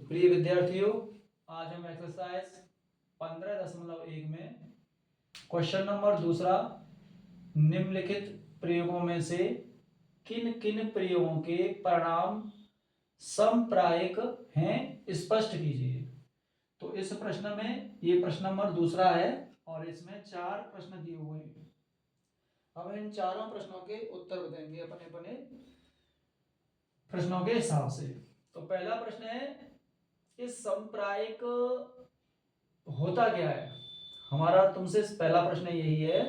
प्रिय विद्यार्थियों, आज हम एक्सरसाइज 15.1 में क्वेश्चन नंबर दूसरा, निम्नलिखित प्रयोगों में से किन किन प्रयोगों के परिणाम समप्रायिक हैं स्पष्ट कीजिए। तो इस प्रश्न में ये प्रश्न नंबर दूसरा है और इसमें 4 प्रश्न दिए हुए हैं। अब इन चारों प्रश्नों के उत्तर बताएंगे अपने अपने प्रश्नों के हिसाब से। तो पहला प्रश्न है कि समप्रायिक होता क्या है। हमारा तुमसे पहला प्रश्न यही है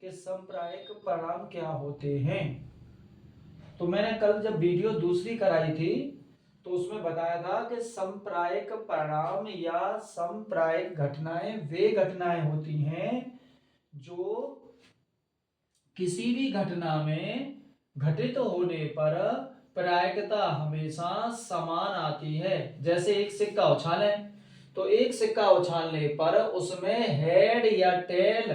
कि समप्रायिक परिणाम क्या होते हैं। तो मैंने कल जब वीडियो दूसरी कराई थी तो उसमें बताया था कि समप्रायिक परिणाम या समप्रायिक घटनाएं वे घटनाएं होती हैं जो किसी भी घटना में घटित होने पर प्रायिकता हमेशा समान आती है। जैसे एक सिक्का उछालें तो एक सिक्का उछालने पर उसमें हेड या टेल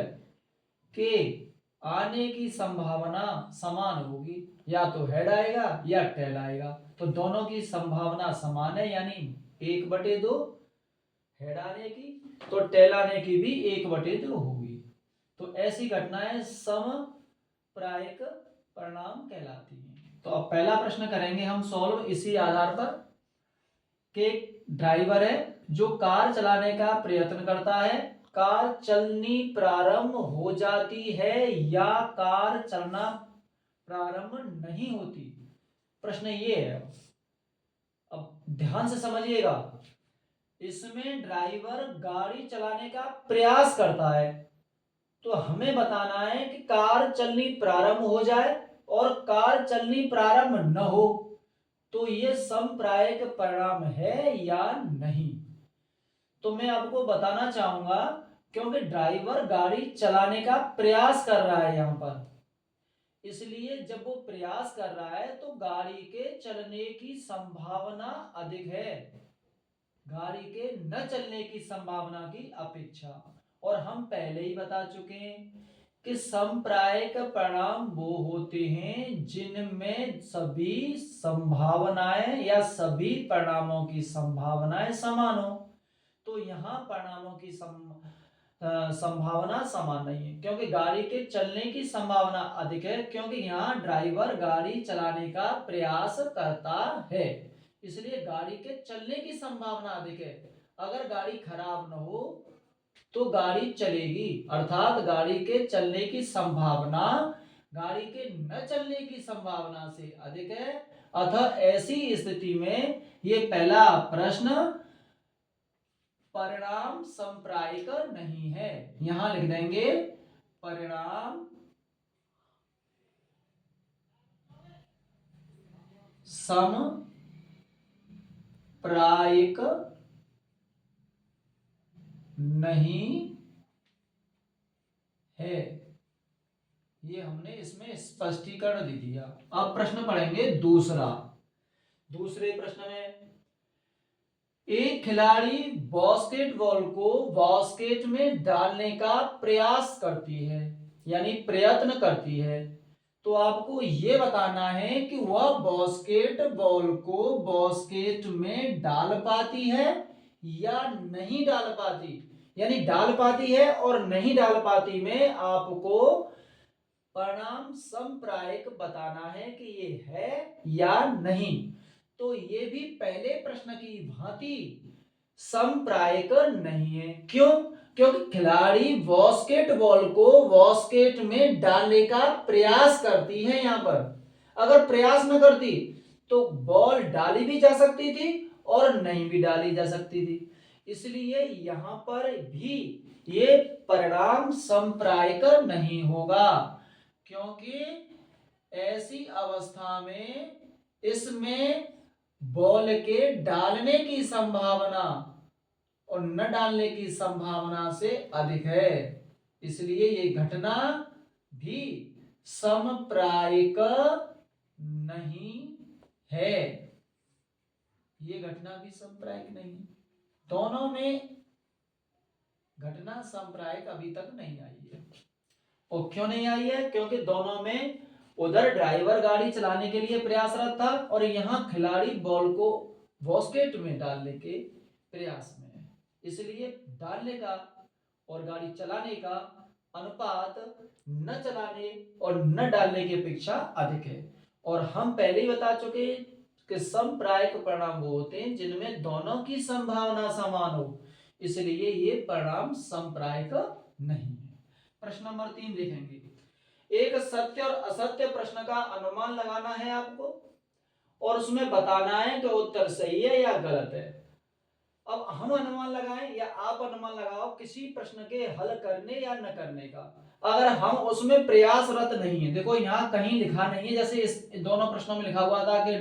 के आने की संभावना समान होगी, या तो हेड आएगा या टेल आएगा। तो दोनों की संभावना समान है, यानी 1/2 हेड आने की तो टेल आने की भी 1/2 होगी। तो ऐसी घटनाएं समप्रायिक परिणाम कहलाती हैं। तो अब पहला प्रश्न करेंगे हम सॉल्व इसी आधार पर कि ड्राइवर है जो कार चलाने का प्रयत्न करता है, कार चलनी प्रारंभ हो जाती है या कार चलना प्रारंभ नहीं होती। प्रश्न ये है, अब ध्यान से समझिएगा। इसमें ड्राइवर गाड़ी चलाने का प्रयास करता है, तो हमें बताना है कि कार चलनी प्रारंभ हो जाए और कार चलनी प्रारंभ न हो, तो ये समप्रायिक परिणाम है या नहीं। तो मैं आपको बताना चाहूंगा, क्योंकि ड्राइवर गाड़ी चलाने का प्रयास कर रहा है यहां पर, इसलिए जब वो प्रयास कर रहा है तो गाड़ी के चलने की संभावना अधिक है गाड़ी के न चलने की संभावना की अपेक्षा। और हम पहले ही बता चुके हैं कि समप्रायिक परिणाम वो होते हैं जिनमें सभी संभावनाएं या सभी परिणामों की संभावनाएं समान हो। तो यहाँ परिणामों की संभावना समान नहीं है, क्योंकि गाड़ी के चलने की संभावना अधिक है, क्योंकि यहाँ ड्राइवर गाड़ी चलाने का प्रयास करता है, इसलिए गाड़ी के चलने की संभावना अधिक है। अगर गाड़ी खराब न हो तो गाड़ी चलेगी, अर्थात गाड़ी के चलने की संभावना गाड़ी के न चलने की संभावना से अधिक है। अतः ऐसी स्थिति में ये पहला प्रश्न परिणाम समप्रायिक नहीं है। यहां लिख देंगे परिणाम समप्रायिक नहीं है। ये हमने इसमें स्पष्टीकरण दे दिया। अब प्रश्न पढ़ेंगे दूसरा। दूसरे प्रश्न में एक खिलाड़ी बास्केटबॉल को बास्केट में डालने का प्रयास करती है, यानी प्रयत्न करती है। तो आपको यह बताना है कि वह बास्केटबॉल को बास्केट में डाल पाती है या नहीं डाल पाती। यानी डाल पाती है और नहीं डाल पाती में आपको परिणाम समप्रायिक बताना है कि ये है या नहीं। तो ये भी पहले प्रश्न की भांति समप्रायिक नहीं है। क्यों? क्योंकि खिलाड़ी बास्केटबॉल को बास्केट में डालने का प्रयास करती है। यहां पर अगर प्रयास न करती तो बॉल डाली भी जा सकती थी और नहीं भी डाली जा सकती थी, इसलिए यहां पर भी ये परिणाम समप्रायिक नहीं होगा, क्योंकि ऐसी अवस्था में इसमें बॉल के डालने की संभावना और न डालने की संभावना से अधिक है, इसलिए ये घटना भी समप्रायिक नहीं है। ये घटना भी समप्रायिक नहीं है। दोनों में घटना समप्रायिक अभी तक नहीं आई है। और क्यों नहीं आई है? क्योंकि दोनों में उधर ड्राइवर गाड़ी चलाने के लिए प्रयासरत था और यहाँ खिलाड़ी बॉल को वॉस्केट में डालने के प्रयास में है। इसलिए डालने का और गाड़ी चलाने का अनुपात न चलाने और न डालने की अपेक्षा अधिक है। और हम पहले ही बता चुके कि समप्रायिक परिणाम वो होते हैं जिनमें दोनों की संभावना समान हो, इसलिए ये परिणाम समप्रायिक नहीं है। प्रश्न नंबर 3 देखेंगे। एक सत्य और असत्य प्रश्न का अनुमान लगाना है आपको और उसमें बताना है कि उत्तर सही है या गलत है। अब हम अनुमान लगाएं या आप अनुमान लगाओ किसी प्रश्न के हल करने या न करने का, अगर हम उसमें प्रयासरत नहीं है। देखो यहाँ कहीं लिखा नहीं है, जैसे इस दोनों प्रश्नों में लिखा हुआ था कि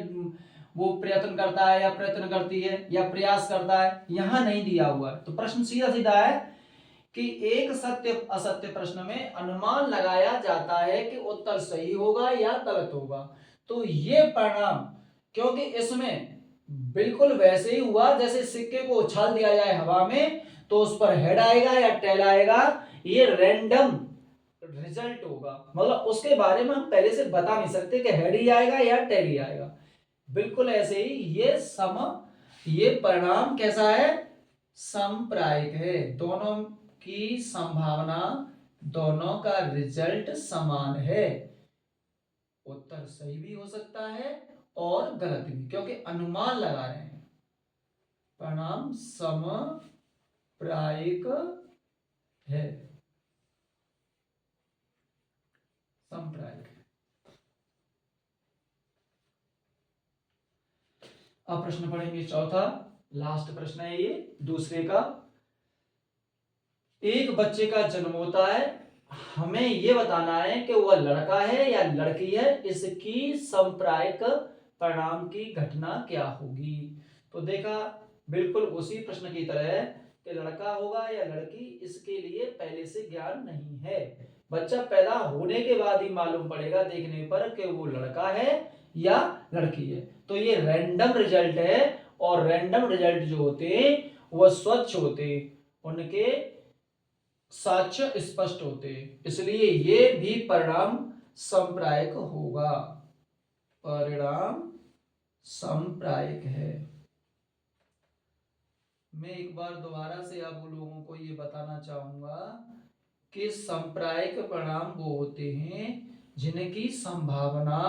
वो प्रयत्न करता है या प्रयत्न करती है या प्रयास करता है, यहाँ नहीं दिया हुआ है। तो प्रश्न सीधा सीधा है कि एक सत्य असत्य प्रश्न में अनुमान लगाया जाता है कि उत्तर सही होगा या गलत होगा। तो ये परिणाम, क्योंकि इसमें बिल्कुल वैसे ही हुआ जैसे सिक्के को उछाल दिया जाए हवा में तो उस पर हेड आएगा या टेल आएगा, ये रैंडम रिजल्ट होगा। मतलब उसके बारे में हम पहले से बता नहीं सकते कि हेड ही आएगा या टेल ही आएगा। बिल्कुल ऐसे ही ये परिणाम कैसा है, समप्रायिक है। दोनों की संभावना, दोनों का रिजल्ट समान है। उत्तर सही भी हो सकता है और गलत भी, क्योंकि अनुमान लगा रहे हैं। परिणाम समप्रायिक है, समप्रायिक। अब प्रश्न पढ़ेंगे चौथा, लास्ट प्रश्न है ये दूसरे का। एक बच्चे का जन्म होता है, हमें यह बताना है कि वह लड़का है या लड़की है, इसकी समप्रायिक परिणाम की घटना क्या होगी। तो देखा बिल्कुल उसी प्रश्न की तरह है कि लड़का होगा या लड़की, इसके लिए पहले से ज्ञान नहीं है। बच्चा पैदा होने के बाद ही मालूम पड़ेगा देखने पर कि वो लड़का है या लड़की है। तो ये रैंडम रिजल्ट है और रैंडम रिजल्ट जो होते हैं वह स्वच्छ होते, उनके साक्ष्य स्पष्ट होते, इसलिए ये भी परिणाम समप्रायिक होगा। परिणाम समप्रायिक है। मैं एक बार दोबारा से आप लोगों को ये बताना चाहूंगा कि समप्रायिक परिणाम वो होते हैं जिनकी संभावना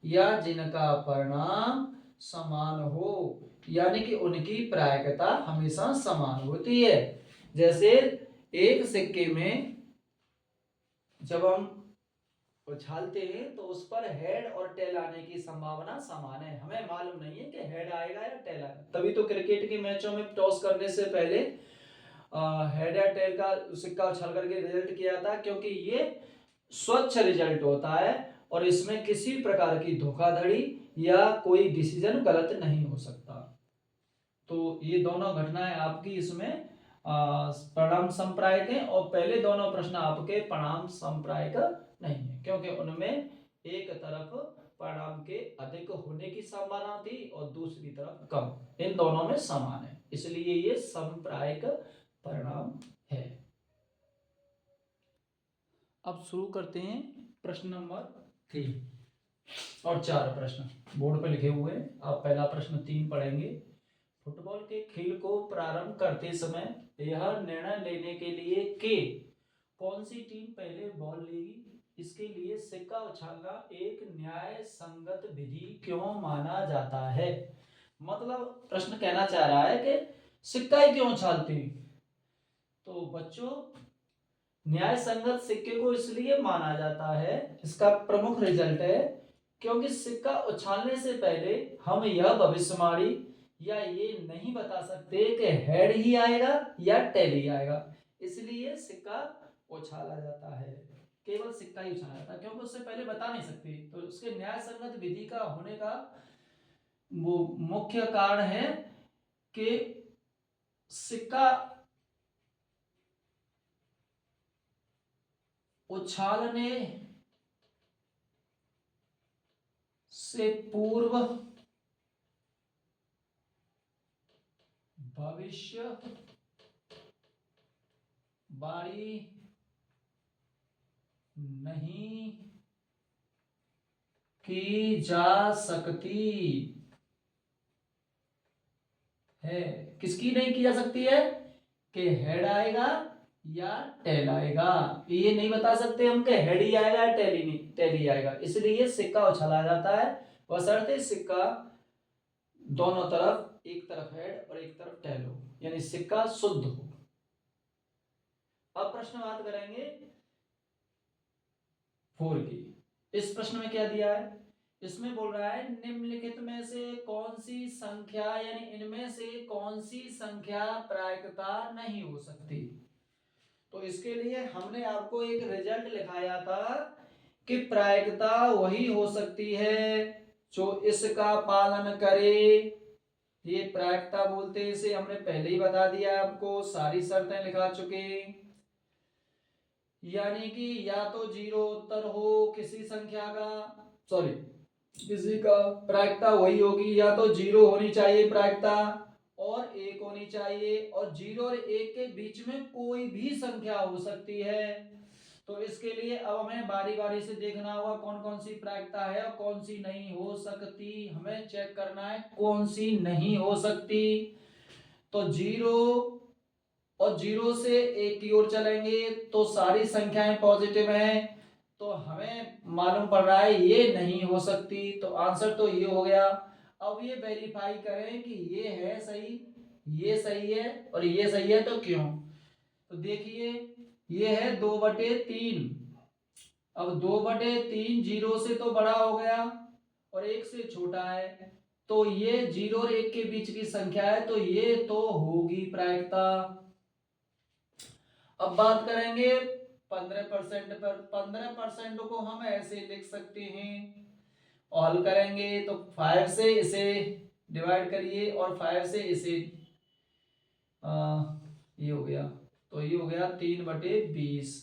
या जिनका परिणाम समान हो, यानी कि उनकी प्रायिकता हमेशा समान होती है। जैसे एक सिक्के में जब हम उछालते हैं तो उस पर हेड और टेल आने की संभावना समान है। हमें मालूम नहीं है कि हेड आएगा या टेल आएगा, तभी तो क्रिकेट के मैचों में टॉस करने से पहले हेड या टेल का सिक्का उछाल करके रिजल्ट किया था, क्योंकि ये स्वच्छ रिजल्ट होता है और इसमें किसी प्रकार की धोखाधड़ी या कोई डिसीजन गलत नहीं हो सकता। तो ये दोनों घटनाएं आपकी इसमें परिणाम संप्रायिक हैं और पहले दोनों प्रश्न आपके परिणाम संप्रायिक नहीं है, क्योंकि उनमें एक तरफ परिणाम के अधिक होने की संभावना थी और दूसरी तरफ कम। इन दोनों में समान है, इसलिए ये संप्रायिक परिणाम है। अब शुरू करते हैं प्रश्न नंबर 3 और 4 प्रश्न बोर्ड पे लिखे हुए हैं। आप पहला प्रश्न 3 पढ़ेंगे। फुटबॉल के खेल को प्रारंभ करते समय यह निर्णय लेने के लिए कि कौन सी टीम पहले बॉल लेगी, इसके लिए सिक्का उछालना एक न्याय संगत विधि क्यों माना जाता है। मतलब प्रश्न कहना चाह रहा है कि सिक्का ही क्यों उछालते हैं। तो बच्चों, न्याय संगत सिक्के को इसलिए माना जाता है, इसका प्रमुख रिजल्ट है क्योंकि सिक्का उछालने से पहले हम यह भविष्यवाणी या ये नहीं बता सकते कि हेड ही आएगा या टेल ही आएगा, इसलिए सिक्का उछाला जाता है। केवल सिक्का ही उछाला जाता है क्योंकि उससे पहले बता नहीं सकते। तो उसके न्याय संगत विधि का होने का वो मुख्य कारण है कि सिक्का उछालने से पूर्व भविष्य वाणी नहीं की जा सकती। है। किसकी नहीं की जा सकती है कि हेड आएगा या टेल आएगा। ये नहीं बता सकते हम कि हेड ही आएगा या टेल ही नहीं, टेल ही आएगा। इसलिए सिक्का उछाला जाता है, बशर्ते सिक्का दोनों तरफ, एक तरफ हेड और एक तरफ टेल हो, यानी सिक्का शुद्ध हो। अब प्रश्न बात करेंगे 4 की। इस प्रश्न में क्या दिया है, इसमें बोल रहा है निम्नलिखित में से कौन सी संख्या, यानी इनमें से कौन सी संख्या प्रायिकता नहीं हो सकती। तो इसके लिए हमने आपको एक रिजल्ट लिखाया था कि प्रायिकता वही हो सकती है जो इसका पालन करे। ये प्रायिकता बोलते हैं इसे, हमने पहले ही बता दिया आपको, सारी शर्तें लिखा चुके। यानी कि या तो 0 उत्तर हो किसी संख्या का, सॉरी किसी का, प्रायिकता वही होगी, या तो 0 होनी चाहिए प्रायिकता और 1 होनी चाहिए, और 0 और 1 के बीच में कोई भी संख्या हो सकती है। तो इसके लिए अब हमें बारी बारी से देखना होगा कौन कौन सी प्रायिकता है और कौन सी नहीं हो सकती। हमें चेक करना है कौन सी नहीं हो सकती। तो 0 और 0 से 1 की ओर चलेंगे तो सारी संख्याएं पॉजिटिव हैं, तो हमें मालूम पड़ रहा है ये नहीं हो सकती। तो आंसर तो ये हो गया। अब ये वेरीफाई करें कि ये है सही, ये सही है और ये सही है, तो क्यों। तो देखिए ये है 2/3। अब 2/3 0 से तो बड़ा हो गया और 1 से छोटा है, तो ये 0 और 1 के बीच की संख्या है, तो ये तो होगी प्रायिकता। अब बात करेंगे 15% पर। 15% को हम ऐसे लिख सकते हैं, और हल करेंगे तो 5 से इसे डिवाइड करिए और 5 से इसे ये हो गया, तो ये हो गया 3/20।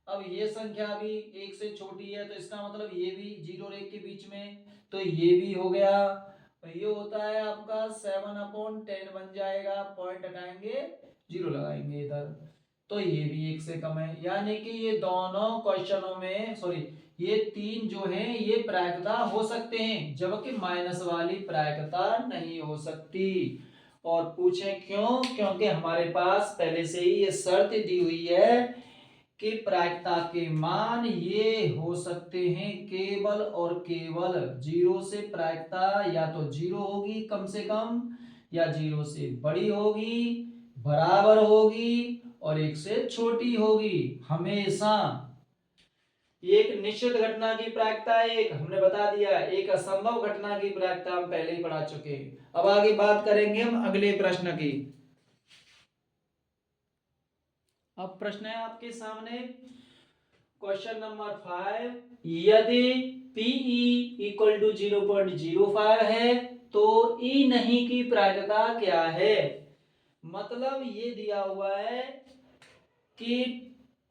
अब ये संख्या भी 1 से छोटी है, तो इसका मतलब ये भी 0 और 1 के बीच में, तो ये भी हो गया। ये होता है आपका 7/10 बन जाएगा, पॉइंट हटाएंगे 0 लगाएंगे इधर, तो ये भी 1 से कम है। यानी कि ये दोनों क्वेश्चनों में, सॉरी ये 3 जो है ये प्रायिकता हो सकते हैं, जबकि माइनस वाली प्रायिकता नहीं हो सकती। और पूछें क्यों, क्योंकि हमारे पास पहले से ही ये शर्त दी हुई है कि प्रायिकता के मान ये हो सकते हैं केवल और केवल 0 से प्रायिकता या तो 0 होगी कम से कम, या 0 से बड़ी होगी, बराबर होगी और 1 से छोटी होगी। हमेशा एक निश्चित घटना की प्रायिकता एक हमने बता दिया, एक असंभव घटना की प्रायिकता हम पहले ही पढ़ा चुके हैं। अब आगे बात करेंगे हम अगले प्रश्न की। अब प्रश्न है आपके सामने क्वेश्चन नंबर 5, यदि PE = 0.05 है तो E नहीं की प्रायिकता क्या है। मतलब ये दिया हुआ है कि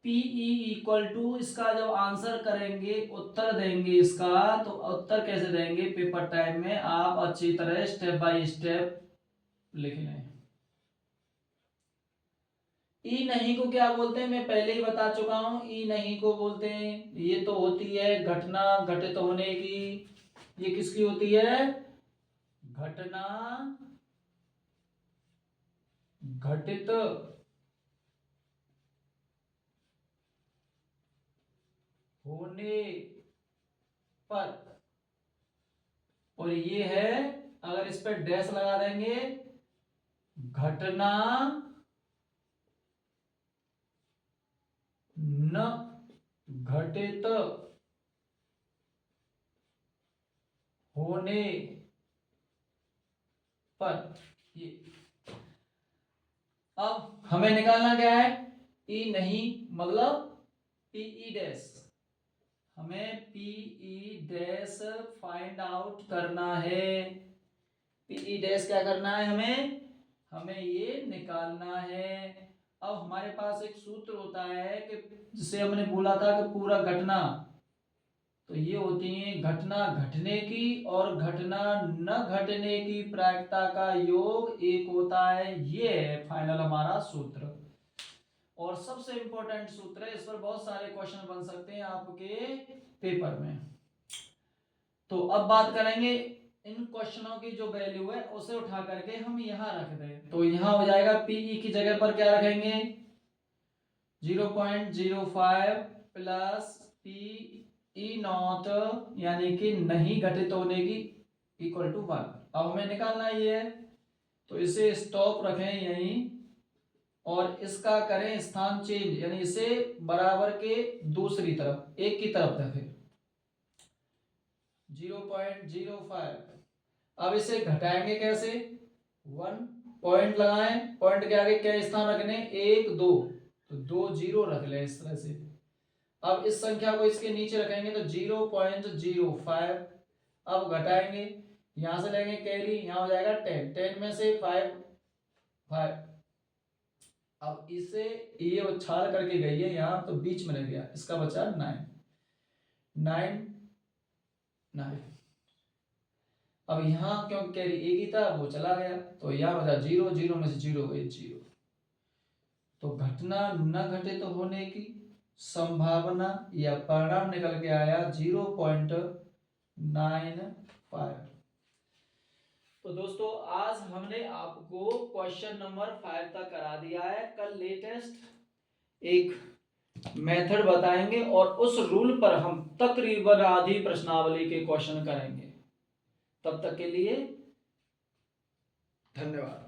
PE = इसका जब आंसर करेंगे, उत्तर देंगे इसका, तो उत्तर कैसे देंगे, पेपर टाइम में आप अच्छी तरह स्टेप बाय स्टेप लिख लें। ई नहीं को क्या बोलते हैं मैं पहले ही बता चुका हूं। ई नहीं को बोलते हैं, ये तो होती है घटना घटित होने की। ये किसकी होती है, घटना घटित होने पर। और ये है, अगर इस पर डैश लगा देंगे, घटना न घटित होने पर। ये अब हमें निकालना क्या है, ई नहीं मतलब पीई डैश। हमें पीई डैश फाइंड आउट करना है। पीई डैश क्या करना है हमें, हमें ये निकालना है। अब हमारे पास एक सूत्र होता है कि जिसे हमने बोला था कि पूरा घटना, तो ये होती है घटना घटने की और घटना न घटने की प्रायिकता का योग एक होता है। ये है फाइनल हमारा सूत्र, और सबसे इंपॉर्टेंट सूत्र है। इस पर बहुत सारे क्वेश्चन बन सकते हैं आपके पेपर में। तो अब बात करेंगे इन क्वेश्चनों की जो वैल्यू है उसे उठा करके हम यहाँ रख दें, तो यहाँ हो जाएगा पीई की जगह पर क्या रखेंगे 0.05 प्लस पी नॉट यानी कि नहीं घटित होने की इक्वल टू 1। अब हमें निकालना ये है, तो इसे स्टॉप रखें यहीं और इसका करें स्थान चेंज, यानी इसे बराबर के दूसरी तरफ एक की तरफ रखें 0.05। अब इसे घटाएंगे कैसे 1 पॉइंट लगाएं, पॉइंट के आगे क्या स्थान रखने 1 2, तो 2 0 रख लें इस तरह से। अब इस संख्या को इसके नीचे रखेंगे तो 0.05। अब घटाएंगे, यहां से लेंगे कैरी, यहां हो जाएगा 10, 10 में से 5। अब इसे ये उछाल करके गई है यहाँ, तो बीच में रह गया, इसका बचा 9। अब यहाँ क्योंकि कैरी एक ही था वो चला गया, तो यहाँ बचा 0, 0 में से 0 गई 0। तो घटना न घटित तो होने की संभावना या परिणाम निकल के आया 0.95। तो दोस्तों आज हमने आपको क्वेश्चन नंबर 5 तक करा दिया है। कल लेटेस्ट एक मेथड बताएंगे और उस रूल पर हम तकरीबन आधी प्रश्नावली के क्वेश्चन करेंगे। तब तक के लिए धन्यवाद।